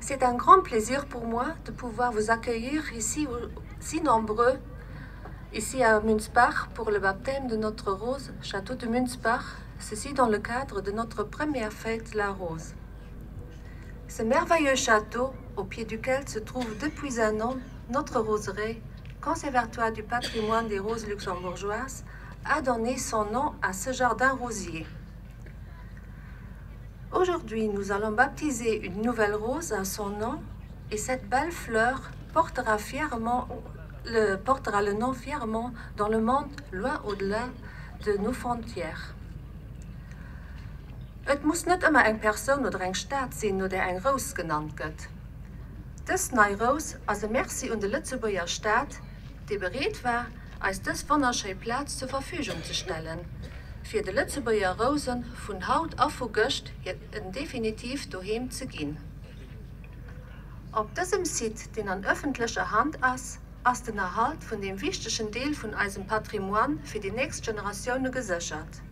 C'est un grand plaisir pour moi de pouvoir vous accueillir ici, si nombreux, ici à Münzbach, pour le baptême de notre rose, château de Münzbach, ceci dans le cadre de notre première fête, la rose. Ce merveilleux château, au pied duquel se trouve depuis un an notre roseraie, conservatoire du patrimoine des roses luxembourgeoises, a donné son nom à ce jardin rosier. Aujourd'hui, nous allons baptiser une nouvelle rose à son nom et cette belle fleur portera le nom fièrement dans le monde, loin au-delà de nos frontières. Het muss nicht immer eine Person oder eine Stadt sein oder eine Rose genannt wird. Das neue Rose ist ein Merci an die Lützeburger Stadt, die bereit war, als das wunderschöne Platz zur Verfügung zu stellen, für die Lützeburger Rosen von Haut auf August definitiv daheim zu gehen. Auf diesem Site, den an öffentlicher Hand ist der Erhalt von dem wichtigen Teil von unserem Patrimoine für die nächste Generation gesichert.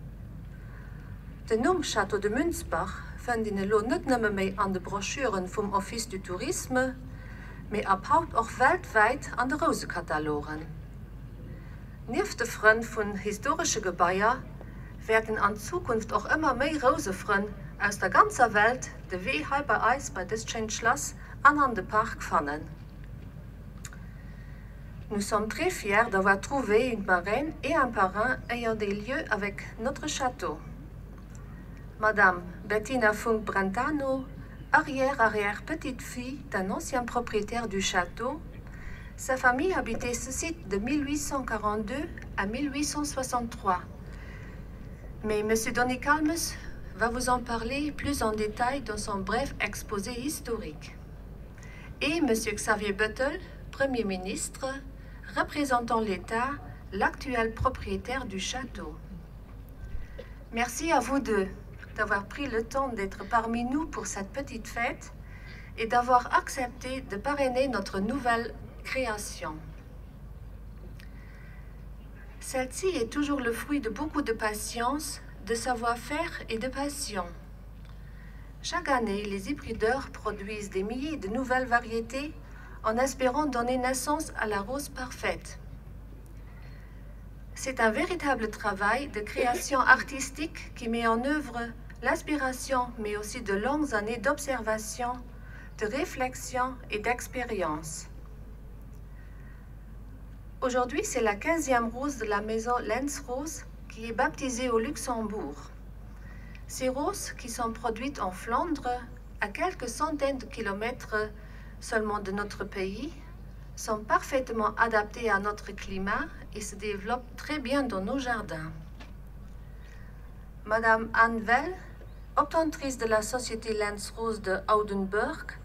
Der Name Château de Münzbach finden Sie nicht nur mehr an den Broschüren vom Office du Tourisme, aber abhaupt auch weltweit an den Rosenkatalogen. Neben den Freunden von historischen Gebäuden werden in Zukunft auch immer mehr Rosenfreunde aus der ganzen Welt den Weg bei uns bei diesem schönen Schloss an den Park finden. Nous sommes très fiers d'avoir trouvé une marraine et un parrain ayant des lieux avec notre château. Madame Bettina Funk-Brentano, arrière-petite-fille d'un ancien propriétaire du château, sa famille habitait ce site de 1842 à 1863. Mais M. Donny Kalmus va vous en parler plus en détail dans son bref exposé historique. Et M. Xavier Bettel, Premier ministre, représentant l'État, l'actuel propriétaire du château. Merci à vous deux d'avoir pris le temps d'être parmi nous pour cette petite fête et d'avoir accepté de parrainer notre nouvelle création. Celle-ci est toujours le fruit de beaucoup de patience, de savoir-faire et de passion. Chaque année, les hybrideurs produisent des milliers de nouvelles variétés en espérant donner naissance à la rose parfaite. C'est un véritable travail de création artistique qui met en œuvre l'inspiration, mais aussi de longues années d'observation, de réflexion et d'expérience. Aujourd'hui, c'est la 15e rose de la maison Lenz Rose qui est baptisée au Luxembourg. Ces roses, qui sont produites en Flandre, à quelques centaines de kilomètres seulement de notre pays, sont parfaitement adaptées à notre climat et se développent très bien dans nos jardins. Madame Anne Well, obtentrice de la société Lenz Rose de Oudenburg,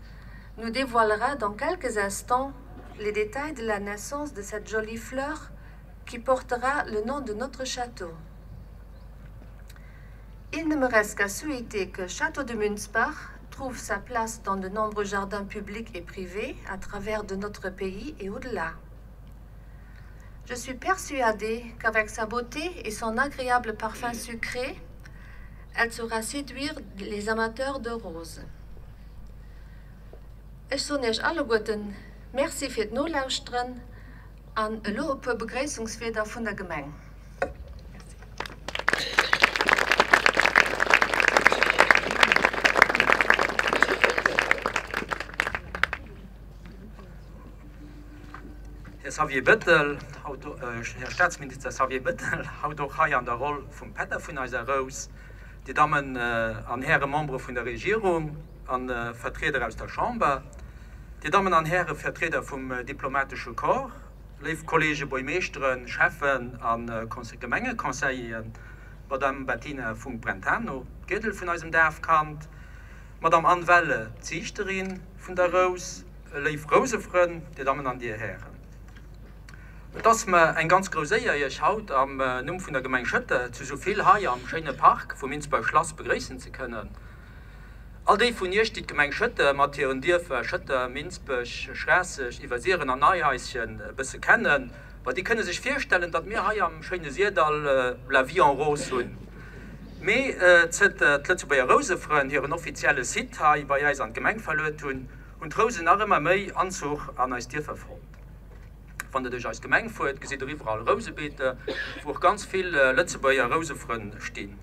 nous dévoilera dans quelques instants les détails de la naissance de cette jolie fleur qui portera le nom de notre château. Il ne me reste qu'à souhaiter que Château de Münzbach trouve sa place dans de nombreux jardins publics et privés à travers de notre pays et au-delà. Je suis persuadée qu'avec sa beauté et son agréable parfum sucré, elle saura séduire les amateurs de roses. Ich so nicht alle Guten, merci für das Luisteren an ein paar Begrüßungswörter von der Gemeinde. Herr Xavier Bettel, Herr Staatsminister Xavier Bettel, haut auch hier an der Rolle vom Peter von unserer Rose, die Damen und Herren Membres von der Regierung, an Vertreter aus der Chambre, die Damen und Herren Vertreter vom diplomatischen Korps, liebe Kollegen, Bürgermeistern, Chefen an Gemeindekonseillen, Madame Bettina Funk-Brentano, Gürtel von unserem Dorf kannt, Madame Anne Welle, Zichterin von der Rose, liebe Rosenfreunde, die Damen und Herren. Das mir ein ganz großes Ehre haut am Namen von der Gemeinde Schötte zu so viel hier am schönen Park vom Münzbach Schloss begrüßen zu können. All die von ihr die Gemeinde Schötte, Mathieu Dürfer, Schötte, Münzbach, Schrässig, Ivasieren und Neuhäuschen ein bisschen kennen, weil die können sich vorstellen, dass wir hier am schönen Seedal La Vie en Rose haben. Wir sind die Lützeburger Rosenfreunde hier ein offizielles Site hier bei uns an die Gemeinde verloren Und Rosen auch immer mehr Anzug an als Tier verfolgt. Von der als Gemeinde fuhrt, sieht überall Rosebeete, wo auch ganz viele Lützebäuer Rosefrön stehen.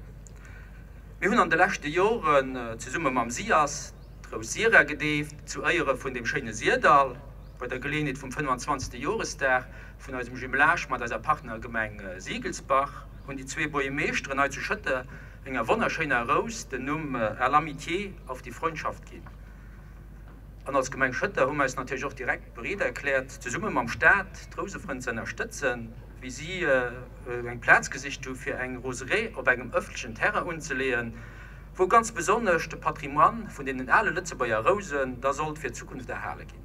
Wir haben an den letzten Jahren zusammen mit dem SIAS Rosiera gedeft zu Eieren von dem schönen Sierdal, bei der Gelegenheit vom 25. Jahrestag von unserem Jumelage mit unserer Partnergemeinde Siegelsbach und die zwei Bäuermeistern heute zu schütten, eine wunderschöne Rose, den Namen à l'amitié, auf die Freundschaft gehen. Und als Gemeinde Schütte haben wir uns natürlich auch direkt bereit erklärt, zusammen mit dem Staat die Rosefrön zu unterstützen, wie sie ein Platzgesicht für eine Roseraie auf einem öffentlichen Terrain anzulegen, wo ganz besonders das Patrimoine von den alle Lützebäuer Rosen, da soll für die Zukunft erhalten gehen.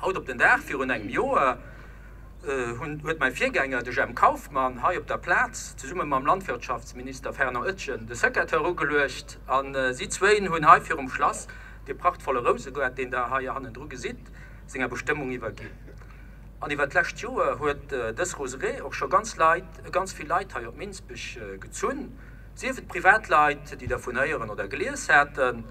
Heute auf den Tag, für einem Jahr, hat mein Vorgänger, der Jem Kaufmann, hier auf der Platz, zusammen mit dem Landwirtschaftsminister Ferner Oetjen, den Sekretär gelöst, und sie zwei haben hier für im Schloss die prachtvolle Rose gehabt, den da hier an den sieht, seine Bestimmung übergeben. Und über das letzte Jahr hat das Roseraie auch schon ganz viele Leute hier in Minzbach gezogen. Sie haben Privatleute, die davon hören oder gelesen hatten,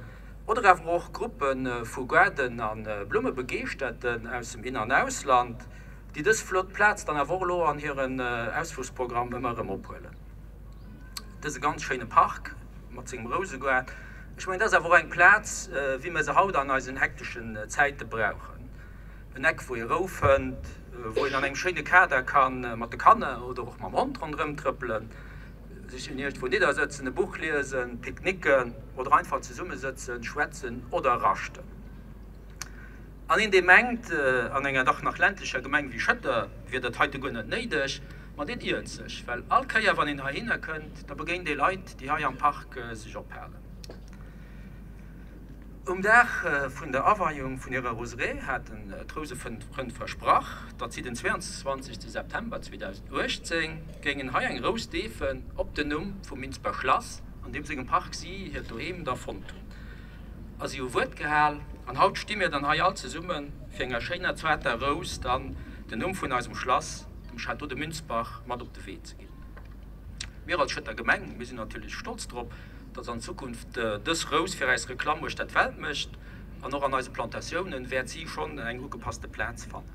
oder auch Gruppen von Gärten und Blumenbegegneten aus dem In- und Ausland, die das Flottplatz dann auch an ihren Ausflugsprogramm immer abholen. Das ist ein ganz schöner Park mit seinem Rosengarten. Ich meine, das ist aber ein Platz, wie wir sie heute an unseren hektischen Zeiten brauchen. Ein Eck, wo ihr raufhört, wo ihr an einem schönen Kader kann, mit der Kanne oder auch mit dem Hund rumtrippeln, sich in irgendwo niedersetzen, ein Buch lesen, picknicken oder einfach zusammensitzen, schwätzen oder rasten. Und in dem Moment, an einer doch nach ländlicher Gemeinde wie Schütte, wird das heute gar nicht nötig, man das irrt sich. Weil alle Käier, wenn ihr hier hin könnt, da beginnen die Leute, die hier am Park sich abperlen. Um Dach von der Abweihung von ihrer Roseraie hat die Rosefrön versprochen, dass sie den 22. September 2018 gegen ein Rosdefen auf den Namen vom Minzbach Schloss, an dem sie im Park sie hier daheim davon tun. Also ihr Wort gehalten, und heute stimmen wir dann hier alle zusammen für eine schöne zweite Rose, dann den Namen von unserem Schloss, dem Chateau de Münzbach, mal auf den Weg zu gehen. Wir als Schütter Gemeinde, wir sind natürlich stolz darauf, dass in Zukunft das Rose für als Reklame statt Welt möchte und noch an unseren Plantationen wird sie schon einen gut gepassten Platz finden.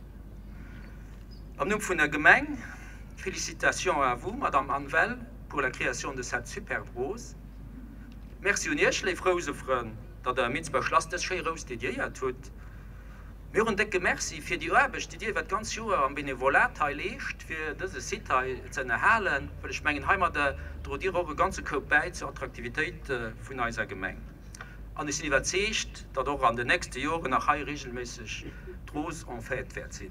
Am Namen von der Gemeinde, félicitations à vous, Madame Anvel, pour la création de cette superbe rose. Merci und ich, les Rosefrön, dass der Minzbach Schloss das schöne Rose dédié hat. Wir entdecken merci für die Arbeit, die ihr ganz Jahr am Benevolat legt, für diese City zu erhalten, weil ich meine, Heimat trägt ihr auch eine ganze Kopf bei zur Attraktivität von unserer Gemeinde. Und ich bin überzeugt, dass auch an den nächsten Jahren nachher regelmäßig Rose en fête wird sein.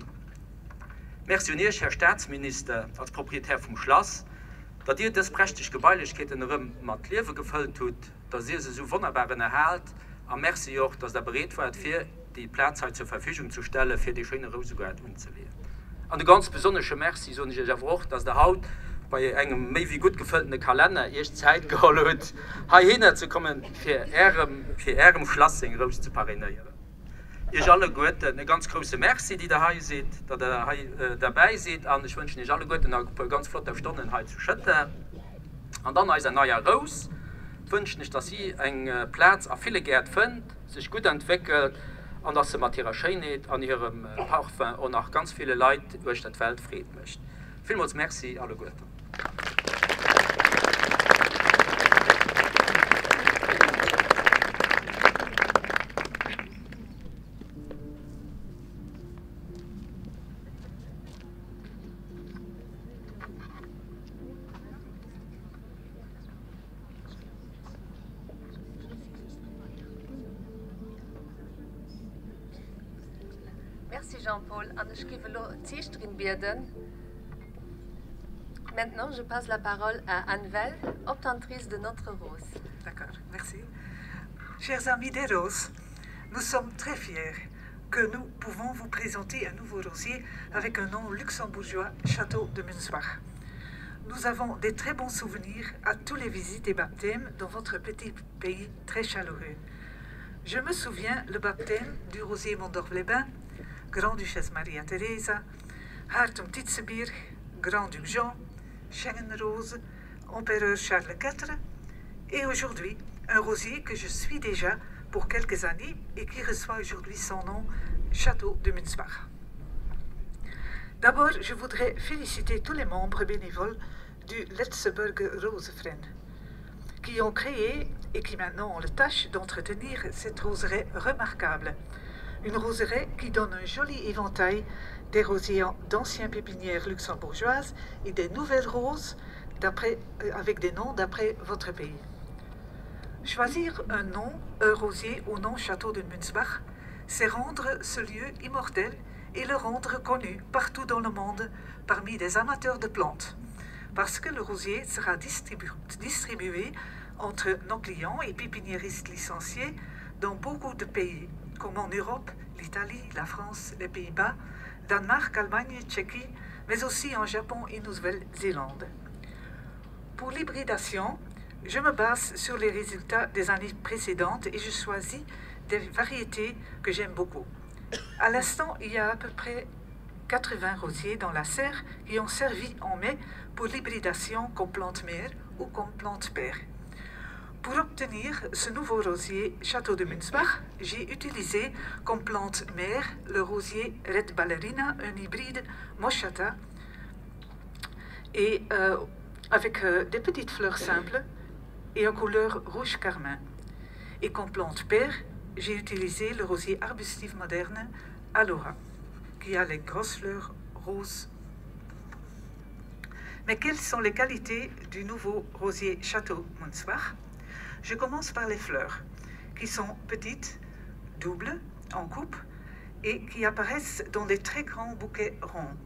Merci und Herr Staatsminister, als Proprietär vom Schloss, dass ihr das prächtige Gebäulichkeiten mit Leben gefüllt habt, dass ihr sie so wunderbar erhält. Und merci auch, dass ihr bereit wart, für die Platz zur Verfügung zu stellen, für die schöne Rosengarten umzulegen. Und ein ganz besonderes Merci, so ich auch, dass der Haut bei einem mehr wie gut gefüllten Kalender erst Zeit geholt hat, hier hinzukommen, für ihrem Schloss in Rose zu parinieren. Ihr alle gut, eine ganz große Merci, die ihr hier seht, dass ihr hier dabei seid. Und ich wünsche euch alle gut, eine ganz flotte Stunden hier zu schütten. Und dann ist ein neuer Rose. Ich wünsche euch, dass ihr einen Platz auf viele Gärten findet, sich gut entwickelt und dass ihr mit ihrer Schönheit an ihrem Parfum und auch ganz viele Leute durch die Welt frieden möchtet. Vielmals Merci, alle Gute. Merci Jean-Paul. Je Maintenant, je passe la parole à Anne-Vel, obtentrice de notre rose. D'accord, merci. Chers amis des roses, nous sommes très fiers que nous pouvons vous présenter un nouveau rosier avec un nom luxembourgeois, Château de Münzbach. Nous avons des très bons souvenirs à tous les visites et baptêmes dans votre petit pays très chaleureux. Je me souviens le baptême du rosier Mondorf-les-Bains, Grand-Duchesse Maria Theresa, Hartum Titzebier, Grand-Duc Jean, Schengen-Rose, Empereur Charles IV, et aujourd'hui, un rosier que je suis déjà pour quelques années et qui reçoit aujourd'hui son nom, Château de Münzbach. D'abord, je voudrais féliciter tous les membres bénévoles du Letzeburger Rosenverein qui ont créé et qui maintenant ont la tâche d'entretenir cette roseraie remarquable. Une roseraie qui donne un joli éventail des rosiers d'anciennes pépinières luxembourgeoises et des nouvelles roses avec des noms d'après votre pays. Choisir un rosier au nom Château de Münzbach, c'est rendre ce lieu immortel et le rendre connu partout dans le monde parmi les amateurs de plantes, parce que le rosier sera distribué entre nos clients et pépiniéristes licenciés dans beaucoup de pays, comme en Europe, l'Italie, la France, les Pays-Bas, Danemark, Allemagne, Tchéquie, mais aussi en Japon et Nouvelle-Zélande. Pour l'hybridation, je me base sur les résultats des années précédentes et je choisis des variétés que j'aime beaucoup. À l'instant, il y a à peu près 80 rosiers dans la serre qui ont servi en mai pour l'hybridation comme plante mère ou comme plante père. Pour obtenir ce nouveau rosier Château de Münzbach, j'ai utilisé comme plante mère le rosier Red Ballerina, un hybride Moschata, et avec des petites fleurs simples et en couleur rouge carmin. Et comme plante père, j'ai utilisé le rosier arbustif moderne Alora, qui a les grosses fleurs roses. Mais quelles sont les qualités du nouveau rosier Château Münzbach? Je commence par les fleurs, qui sont petites, doubles, en coupe, et qui apparaissent dans des très grands bouquets ronds.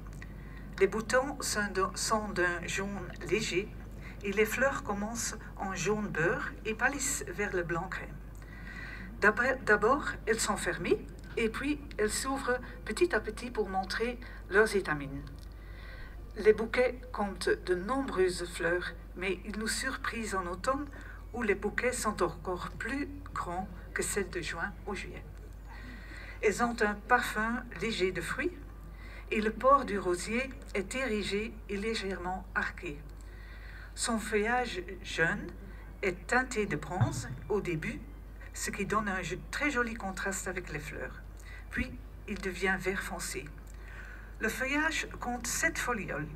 Les boutons sont d'un jaune léger, et les fleurs commencent en jaune beurre et pâlissent vers le blanc crème. D'abord, elles sont fermées, et puis elles s'ouvrent petit à petit pour montrer leurs étamines. Les bouquets comptent de nombreuses fleurs, mais ils nous surprisent en automne où les bouquets sont encore plus grands que celles de juin ou juillet. Elles ont un parfum léger de fruits et le port du rosier est érigé et légèrement arqué. Son feuillage jeune est teinté de bronze au début, ce qui donne un très joli contraste avec les fleurs. Puis, il devient vert foncé. Le feuillage compte 7 folioles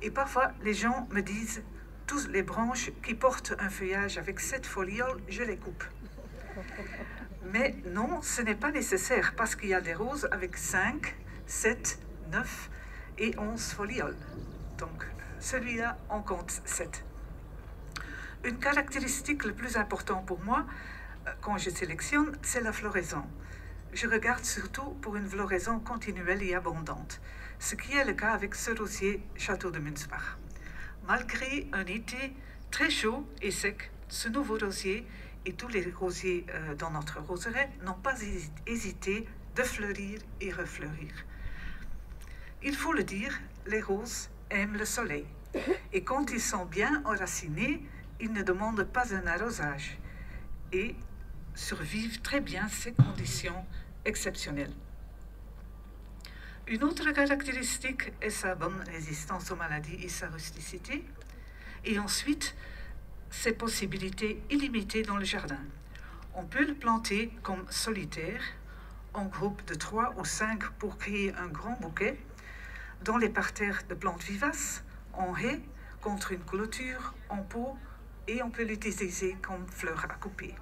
et parfois les gens me disent toutes les branches qui portent un feuillage avec 7 folioles, je les coupe. Mais non, ce n'est pas nécessaire parce qu'il y a des roses avec 5, 7, 9 et 11 folioles. Donc, celui-là, on compte 7. Une caractéristique la plus importante pour moi, quand je sélectionne, c'est la floraison. Je regarde surtout pour une floraison continuelle et abondante, ce qui est le cas avec ce rosier Château de Münzbach. Malgré un été très chaud et sec, ce nouveau rosier et tous les rosiers dans notre roseraie n'ont pas hésité de fleurir et refleurir. Il faut le dire, les roses aiment le soleil. Et quand ils sont bien enracinés, ils ne demandent pas un arrosage et survivent très bien ces conditions exceptionnelles. Une autre caractéristique est sa bonne résistance aux maladies et sa rusticité. Et ensuite, ses possibilités illimitées dans le jardin. On peut le planter comme solitaire, en groupe de 3 ou 5 pour créer un grand bouquet, dans les parterres de plantes vivaces, en haie, contre une clôture, en pot, et on peut l'utiliser comme fleur à couper.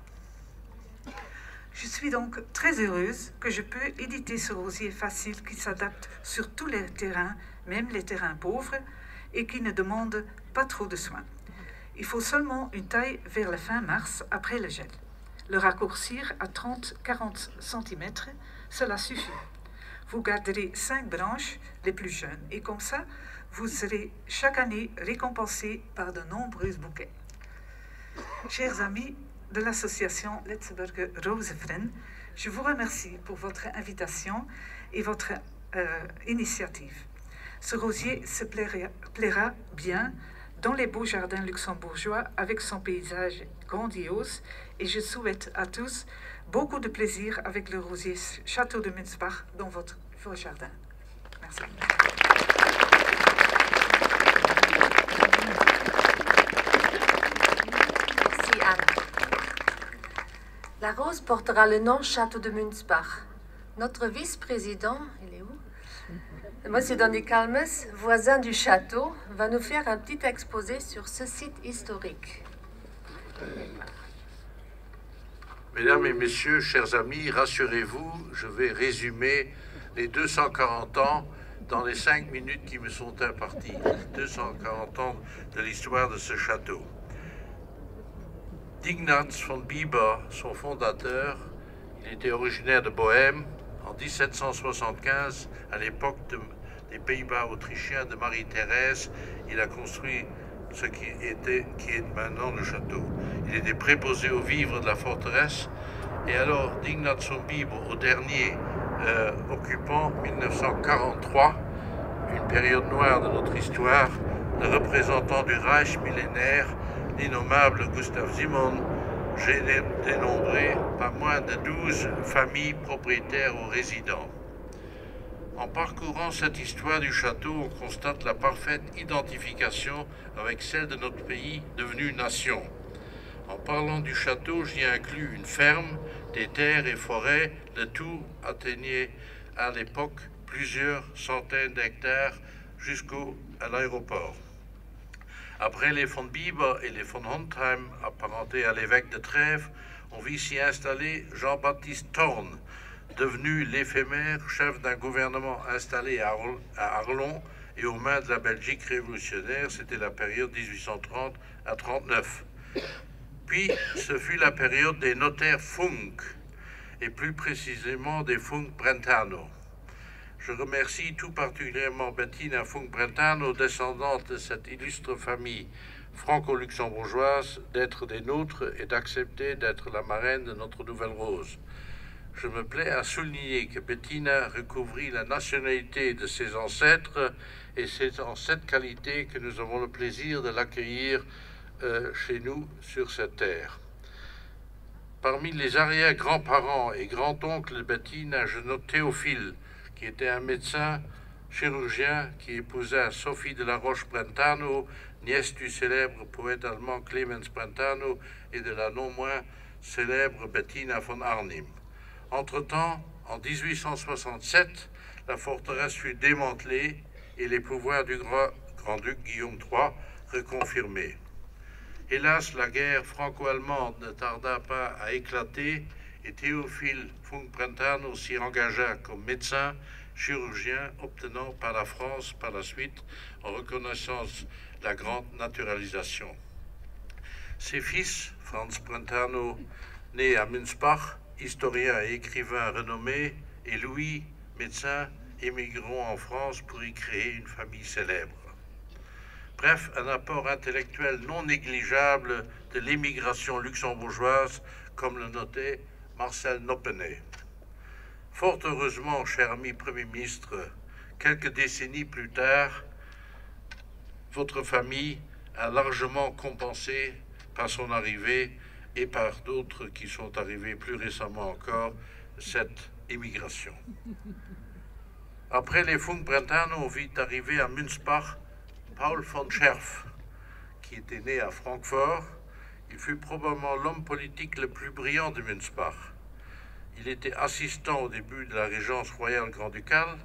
Je suis donc très heureuse que je peux éditer ce rosier facile qui s'adapte sur tous les terrains, même les terrains pauvres, et qui ne demande pas trop de soins. Il faut seulement une taille vers la fin mars après le gel. Le raccourcir à 30-40 cm, cela suffit. Vous garderez 5 branches les plus jeunes et comme ça, vous serez chaque année récompensé par de nombreux bouquets. Chers amis de l'association Letzeburger Rosenverein, je vous remercie pour votre invitation et votre initiative. Ce rosier se plaira bien dans les beaux jardins luxembourgeois avec son paysage grandiose et je souhaite à tous beaucoup de plaisir avec le rosier Château de Münzbach dans votre jardin. Merci. Merci Anne. La rose portera le nom Château de Münzbach. Notre vice-président, il est où? Monsieur Donny Calmes, voisin du château, va nous faire un petit exposé sur ce site historique. Mesdames et messieurs, chers amis, rassurez-vous, je vais résumer les 240 ans dans les 5 minutes qui me sont imparties. 240 ans de l'histoire de ce château. Ignaz von Bieber, son fondateur, il était originaire de Bohême. En 1775, à l'époque des Pays-Bas autrichiens de Marie-Thérèse, il a construit ce qui est maintenant le château. Il était préposé aux vivres de la forteresse. Et alors, d'Ignaz von Bieber au dernier occupant, 1943, une période noire de notre histoire, le représentant du Reich millénaire, l'innommable Gustav Simon, j'ai dénombré pas moins de 12 familles propriétaires ou résidents. En parcourant cette histoire du château, on constate la parfaite identification avec celle de notre pays devenu nation. En parlant du château, j'y inclus une ferme, des terres et forêts, le tout atteignait à l'époque plusieurs centaines d'hectares jusqu'à l'aéroport. Après les von Bieber et les von Hontheim, apparentés à l'évêque de Trèves, on vit s'y installer Jean-Baptiste Thorn, devenu l'éphémère chef d'un gouvernement installé à Arlon et aux mains de la Belgique révolutionnaire. C'était la période 1830 à 39. Puis, ce fut la période des notaires Funk, et plus précisément des Funk Brentano. Je remercie tout particulièrement Bettina Funk Brentano, descendante de cette illustre famille franco-luxembourgeoise, d'être des nôtres et d'accepter d'être la marraine de notre nouvelle rose. Je me plais à souligner que Bettina recouvrit la nationalité de ses ancêtres et c'est en cette qualité que nous avons le plaisir de l'accueillir chez nous sur cette terre. Parmi les arrière-grands-parents et grands-oncles de Bettina, je note Théophile, qui était un médecin chirurgien qui épousa Sophie de la Roche-Brentano, nièce du célèbre poète allemand Clemens Brentano et de la non moins célèbre Bettina von Arnim. Entre-temps, en 1867, la forteresse fut démantelée et les pouvoirs du grand-duc Guillaume III reconfirmés. Hélas, la guerre franco-allemande ne tarda pas à éclater et Théophile Funk Brentano s'y engagea comme médecin chirurgien, obtenant par la France par la suite en reconnaissance la grande naturalisation. Ses fils, Franz Brentano, né à Münzbach, historien et écrivain renommé, et Louis, médecin, émigreront en France pour y créer une famille célèbre. Bref, un apport intellectuel non négligeable de l'émigration luxembourgeoise, comme le notait Marcel Noppenet. Fort heureusement, cher ami Premier ministre, quelques décennies plus tard, votre famille a largement compensé par son arrivée et par d'autres qui sont arrivés plus récemment encore, cette émigration. Après les Funk Brentano, on vit arriver à Münzbach Paul von Scherff, qui était né à Francfort. Il fut probablement l'homme politique le plus brillant de Münzbach. Il était assistant au début de la régence royale grand-ducale,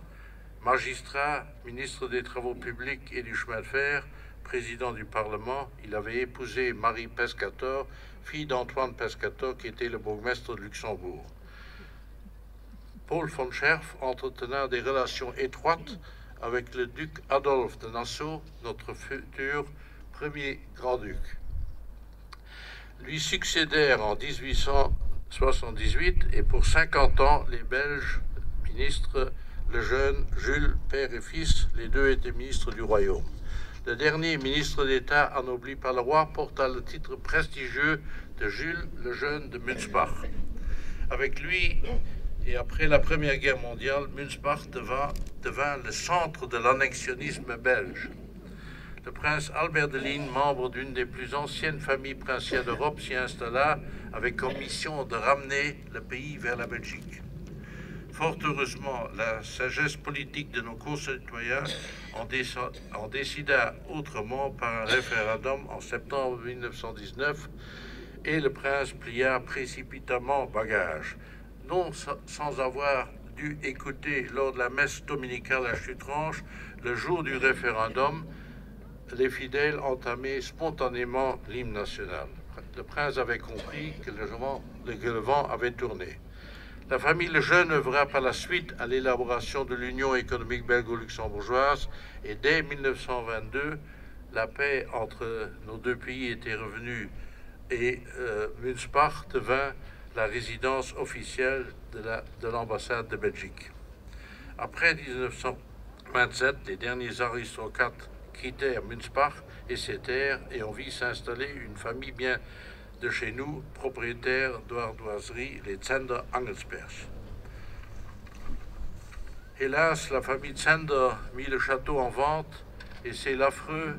magistrat, ministre des Travaux publics et du chemin de fer, président du Parlement. Il avait épousé Marie Pescator, fille d'Antoine Pescator, qui était le bourgmestre de Luxembourg. Paul von Scherff entretenant des relations étroites avec le duc Adolphe de Nassau, notre futur premier grand-duc. Lui succédèrent en 1878 et pour 50 ans les Belges ministres, le jeune Jules, père et fils, les deux étaient ministres du royaume. Le dernier ministre d'État anobli par le roi porta le titre prestigieux de Jules le Jeune de Münzbach. Avec lui, et après la Première Guerre mondiale, Münzbach devint le centre de l'annexionnisme belge. Le prince Albert de Ligne, membre d'une des plus anciennes familles princières d'Europe, s'y installa avec comme mission de ramener le pays vers la Belgique. Fort heureusement, la sagesse politique de nos concitoyens en décida autrement par un référendum en septembre 1919 et le prince plia précipitamment bagage, non sans avoir dû écouter lors de la messe dominicale à Chutranche, le jour du référendum, les fidèles entamaient spontanément l'hymne national. Le prince avait compris que le vent avait tourné. La famille Lejeune œuvra par la suite à l'élaboration de l'Union économique belgo-luxembourgeoise et dès 1922, la paix entre nos deux pays était revenue et Münspach devint la résidence officielle de l'ambassade de Belgique. Après 1927, les derniers aristocrates quittèrent Münspach et ses terres et on vit s'installer une famille bien de chez nous, propriétaire d'ardoiserie, les Zender Angelsberg. Hélas, la famille Zender mit le château en vente et c'est l'affreux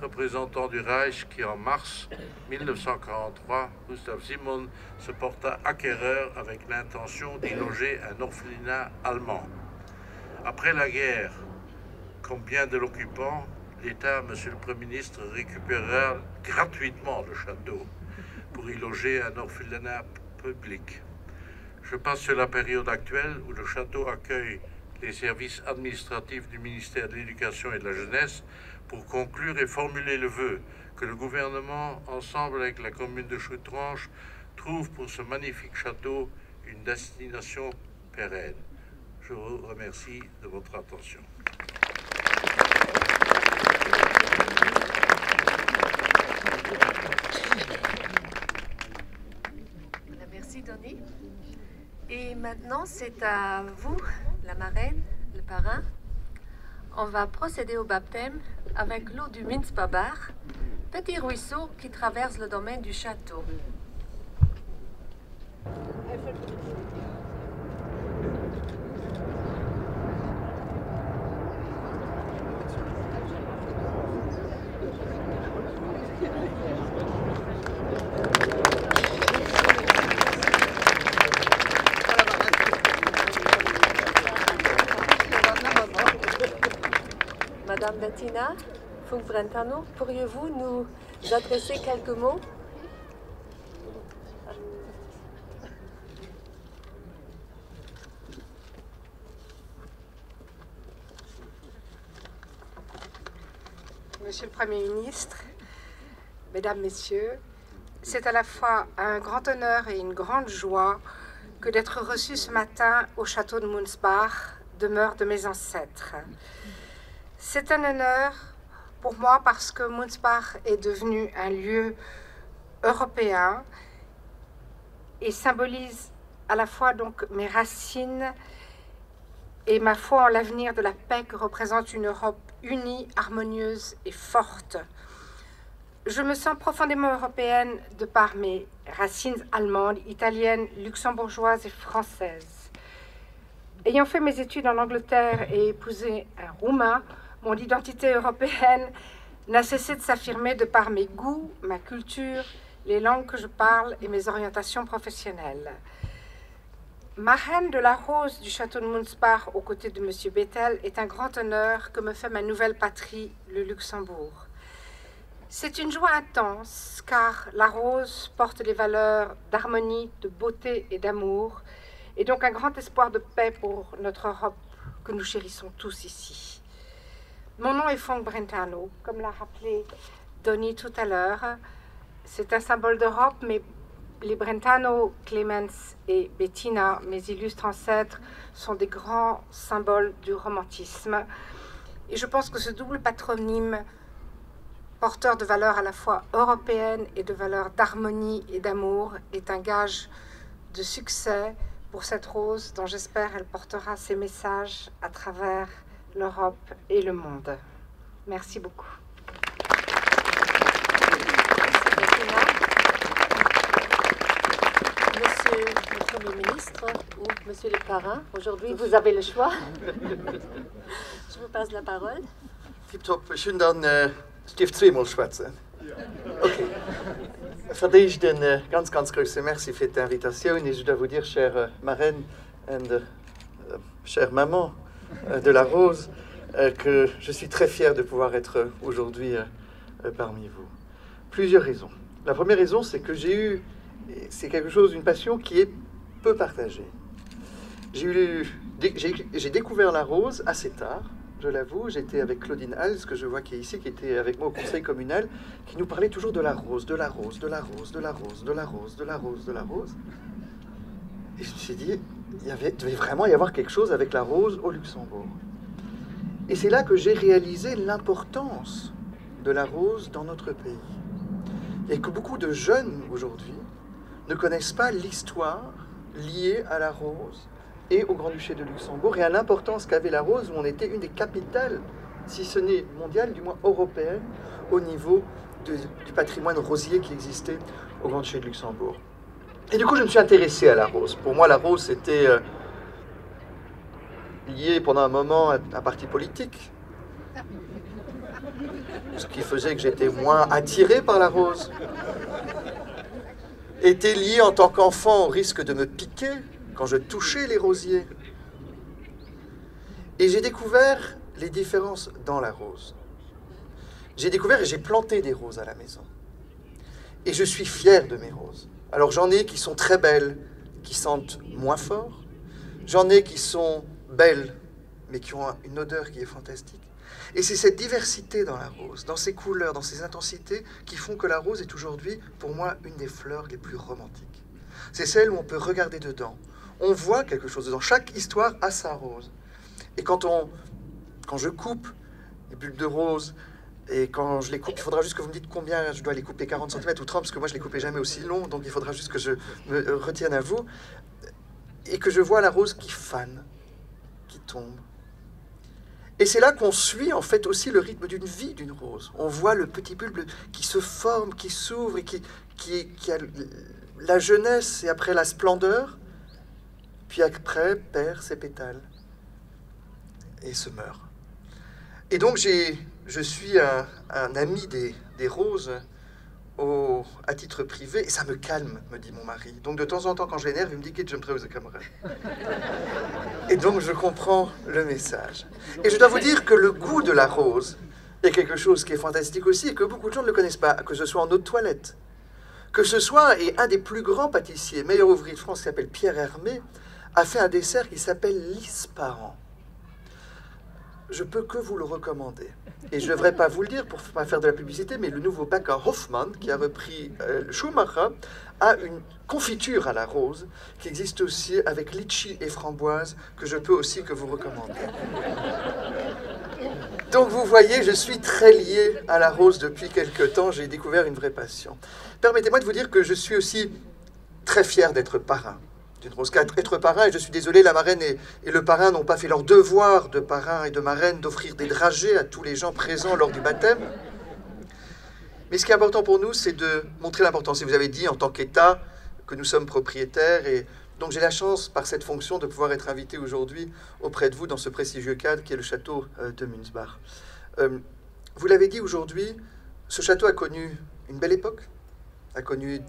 représentant du Reich qui, en mars 1943, Gustav Simon, se porta acquéreur avec l'intention d'y loger un orphelinat allemand. Après la guerre, comme bien de l'occupant, l'État, Monsieur le Premier ministre, récupérera gratuitement le château pour y loger un orphelinat public. Je passe sur la période actuelle où le château accueille les services administratifs du ministère de l'Éducation et de la Jeunesse pour conclure et formuler le vœu que le gouvernement, ensemble avec la commune de Chutranche, trouve pour ce magnifique château une destination pérenne. Je vous remercie de votre attention. Merci Denis. Et maintenant, c'est à vous, la marraine, le parrain. On va procéder au baptême avec l'eau du Minzpabach, petit ruisseau qui traverse le domaine du château. Madame Bettina Funk-Brentano, pourriez-vous nous adresser quelques mots? Monsieur le Premier ministre, Mesdames, Messieurs, c'est à la fois un grand honneur et une grande joie que d'être reçu ce matin au château de Münspach, demeure de mes ancêtres. C'est un honneur pour moi parce que Münspach est devenu un lieu européen et symbolise à la fois donc mes racines et ma foi en l'avenir de la paix que représente une Europe unie, harmonieuse et forte. Je me sens profondément européenne de par mes racines allemandes, italiennes, luxembourgeoises et françaises. Ayant fait mes études en Angleterre et épousé un Roumain, mon identité européenne n'a cessé de s'affirmer de par mes goûts, ma culture, les langues que je parle et mes orientations professionnelles. Marraine de la rose du château de Münspach aux côtés de M. Bettel est un grand honneur que me fait ma nouvelle patrie, le Luxembourg. C'est une joie intense car la rose porte les valeurs d'harmonie, de beauté et d'amour et donc un grand espoir de paix pour notre Europe que nous chérissons tous ici. Mon nom est Funk-Brentano, comme l'a rappelé Donny tout à l'heure. C'est un symbole d'Europe, mais les Brentano, Clemens et Bettina, mes illustres ancêtres, sont des grands symboles du romantisme. Et je pense que ce double patronyme, porteur de valeurs à la fois européennes et de valeurs d'harmonie et d'amour, est un gage de succès pour cette rose dont j'espère elle portera ses messages à travers l'Europe et le monde. Merci beaucoup. Monsieur le Premier ministre ou Monsieur le parrain, aujourd'hui vous avez le choix. Je vous passe la parole. Tipptopp, schön dann stift zweimal schwätzen. Okay. Verdedigt une ganz grosse merci für cette invitation et je dois vous dire, chère marraine et chère maman de la Rose, que je suis très fier de pouvoir être aujourd'hui parmi vous. Plusieurs raisons. La première raison, c'est que c'est quelque chose, une passion qui est peu partagée. J'ai découvert la rose assez tard, je l'avoue. J'étais avec Claudine Hals, que je vois qui est ici, qui était avec moi au conseil communal, qui nous parlait toujours de la rose, de la rose, de la rose, de la rose, de la rose, de la rose, de la rose. Et je me suis dit, il devait vraiment y avoir quelque chose avec la rose au Luxembourg. Et c'est là que j'ai réalisé l'importance de la rose dans notre pays. Et que beaucoup de jeunes aujourd'hui ne connaissent pas l'histoire liée à la rose et au Grand-Duché de Luxembourg et à l'importance qu'avait la rose, où on était une des capitales, si ce n'est mondiale, du moins européenne, au niveau du patrimoine rosier qui existait au Grand-Duché de Luxembourg. Et du coup, je me suis intéressé à la rose. Pour moi, la rose, c'était lié pendant un moment à un parti politique, ce qui faisait que j'étais moins attiré par la rose. Était lié en tant qu'enfant au risque de me piquer quand je touchais les rosiers. Et j'ai découvert les différences dans la rose. J'ai découvert et j'ai planté des roses à la maison. Et je suis fier de mes roses. Alors j'en ai qui sont très belles, qui sentent moins fort. J'en ai qui sont belles, mais qui ont une odeur qui est fantastique. Et c'est cette diversité dans la rose, dans ses couleurs, dans ses intensités, qui font que la rose est aujourd'hui, pour moi, une des fleurs les plus romantiques. C'est celle où on peut regarder dedans. On voit quelque chose dedans. Chaque histoire a sa rose. Et quand je coupe les bulbes de rose, et quand je les coupe, il faudra juste que vous me dites combien je dois les couper, 40 cm ou 30, parce que moi je les coupais jamais aussi long, donc il faudra juste que je me retienne à vous, et que je vois la rose qui fane, qui tombe. Et c'est là qu'on suit en fait aussi le rythme d'une vie d'une rose. On voit le petit bulbe qui se forme, qui s'ouvre, et qui a la jeunesse et après la splendeur, puis après perd ses pétales et se meurt. Et donc je suis un ami des roses à titre privé, et ça me calme, me dit mon mari. Donc de temps en temps, quand je l'énerve, il me dit que je me trouve comme Et donc je comprends le message. Et je dois vous dire que le goût de la rose est quelque chose qui est fantastique aussi, et que beaucoup de gens ne le connaissent pas, que ce soit en eau de toilette, que ce soit, et un des plus grands pâtissiers, meilleur ouvrier de France, qui s'appelle Pierre Hermé, a fait un dessert qui s'appelle l'isparan. Je peux que vous le recommander. Et je ne devrais pas vous le dire pour ne pas faire de la publicité, mais le nouveau Bäcker Hoffmann, qui a repris Schumacher, a une confiture à la rose qui existe aussi avec litchi et framboise, que je peux aussi que vous recommander. Donc vous voyez, je suis très lié à la rose depuis quelque temps. J'ai découvert une vraie passion. Permettez-moi de vous dire que je suis aussi très fier d'être parrain d'une rose. Être parrain, et je suis désolé, la marraine et le parrain n'ont pas fait leur devoir de parrain et de marraine d'offrir des dragées à tous les gens présents lors du baptême. Mais ce qui est important pour nous, c'est de montrer l'importance. Et vous avez dit, en tant qu'État, que nous sommes propriétaires. Et donc j'ai la chance, par cette fonction, de pouvoir être invité aujourd'hui auprès de vous dans ce prestigieux cadre qui est le château de Münzbach. Vous l'avez dit aujourd'hui, ce château a connu une belle époque, a connu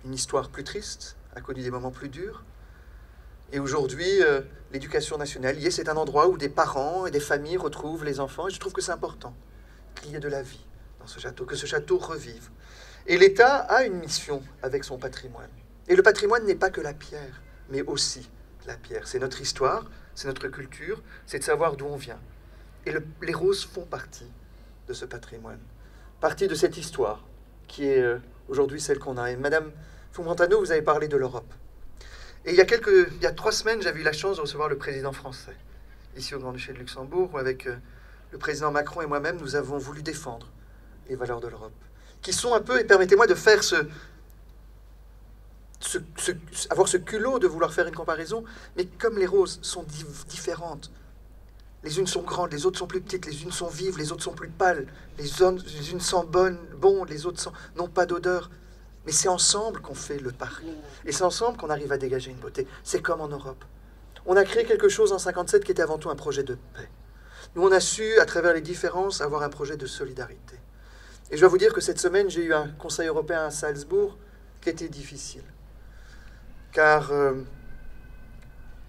une histoire plus triste, a connu des moments plus durs. Et aujourd'hui, l'éducation nationale, c'est un endroit où des parents et des familles retrouvent les enfants. Et je trouve que c'est important qu'il y ait de la vie dans ce château, que ce château revive. Et l'État a une mission avec son patrimoine. Et le patrimoine n'est pas que la pierre, mais aussi la pierre. C'est notre histoire, c'est notre culture, c'est de savoir d'où on vient. Et les roses font partie de ce patrimoine, partie de cette histoire qui est aujourd'hui celle qu'on a. Et Madame Fontantano, vous avez parlé de l'Europe. Et il y a 3 semaines, j'avais eu la chance de recevoir le président français, ici au Grand-Duché de Luxembourg, où avec le président Macron et moi-même, nous avons voulu défendre les valeurs de l'Europe, qui sont un peu, et permettez-moi de faire avoir ce culot de vouloir faire une comparaison, mais comme les roses sont différentes, les unes sont grandes, les autres sont plus petites, les unes sont vives, les autres sont plus pâles, les unes sont bonnes, les autres n'ont pas d'odeur. Mais c'est ensemble qu'on fait le pari. Et c'est ensemble qu'on arrive à dégager une beauté. C'est comme en Europe. On a créé quelque chose en 1957 qui était avant tout un projet de paix. Nous, on a su, à travers les différences, avoir un projet de solidarité. Et je dois vous dire que cette semaine, j'ai eu un Conseil européen à Salzbourg qui était difficile. Car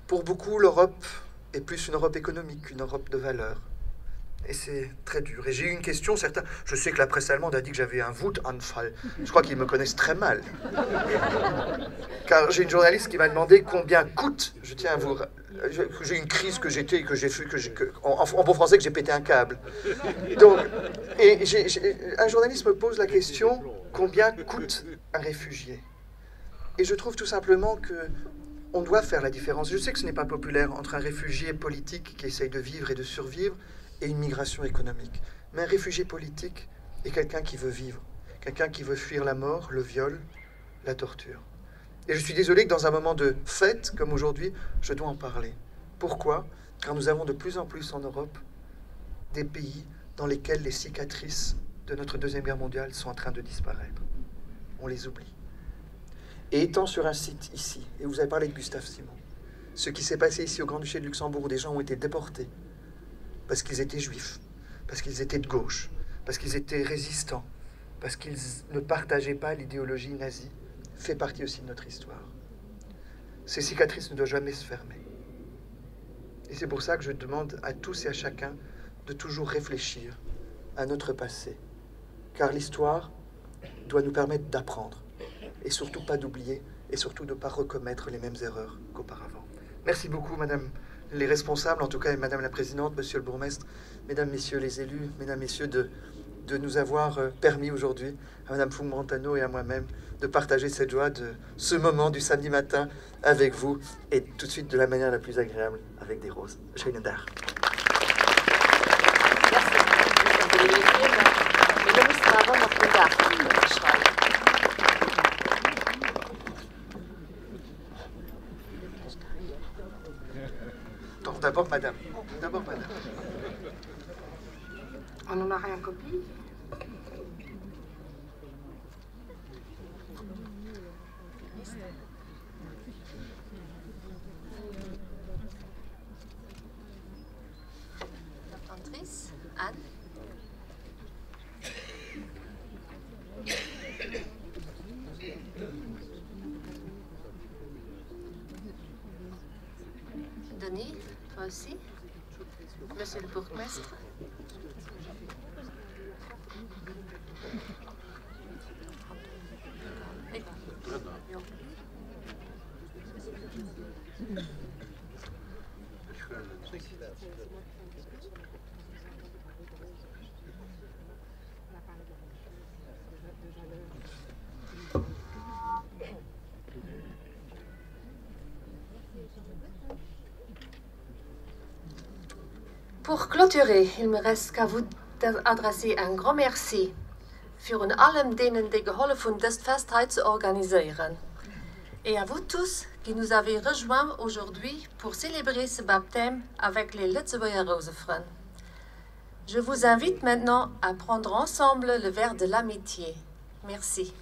pour beaucoup, l'Europe est plus une Europe économique qu'une Europe de valeurs. Et c'est très dur. Et j'ai eu une question, certains... Je sais que la presse allemande a dit que j'avais un Wutanfall. Je crois qu'ils me connaissent très mal. Car j'ai une journaliste qui m'a demandé combien coûte... Je tiens à vous... J'ai une crise que j'étais, que j'ai fait, en bon français, que j'ai pété un câble. Donc, un journaliste me pose la question, combien coûte un réfugié? Et je trouve tout simplement que on doit faire la différence. Je sais que ce n'est pas populaire entre un réfugié politique qui essaye de vivre et de survivre et une migration économique. Mais un réfugié politique est quelqu'un qui veut vivre, quelqu'un qui veut fuir la mort, le viol, la torture. Et je suis désolé que dans un moment de fête, comme aujourd'hui, je dois en parler. Pourquoi? Car nous avons de plus en plus en Europe des pays dans lesquels les cicatrices de notre Deuxième Guerre mondiale sont en train de disparaître. On les oublie. Et étant sur un site ici, et vous avez parlé de Gustave Simon, ce qui s'est passé ici au Grand-Duché de Luxembourg, où des gens ont été déportés parce qu'ils étaient juifs, parce qu'ils étaient de gauche, parce qu'ils étaient résistants, parce qu'ils ne partageaient pas l'idéologie nazie, fait partie aussi de notre histoire. Ces cicatrices ne doivent jamais se fermer. Et c'est pour ça que je demande à tous et à chacun de toujours réfléchir à notre passé. Car l'histoire doit nous permettre d'apprendre. Et surtout pas d'oublier, et surtout de ne pas recommettre les mêmes erreurs qu'auparavant. Merci beaucoup, Madame les responsables, en tout cas, et Madame la Présidente, Monsieur le Bourgmestre, Mesdames, Messieurs les élus, Mesdames, Messieurs, de nous avoir permis aujourd'hui, à Madame Fung-Brantano et à moi-même, de partager cette joie de ce moment du samedi matin avec vous, et tout de suite de la manière la plus agréable, avec des roses. Schönen Dank. D'abord, Madame. D'abord, Madame. On en a rien copié. Andries, Anne. Denis, toi aussi. Monsieur le bourgmestre. Pour clôturer, il me reste qu'à vous adresser un grand merci für allem denen, die geholfen haben, das Fest heute zu organisieren. Et à vous tous qui nous avez rejoints aujourd'hui pour célébrer ce baptême avec les Lützeburger Rosefreunde. Je vous invite maintenant à prendre ensemble le verre de l'amitié. Merci.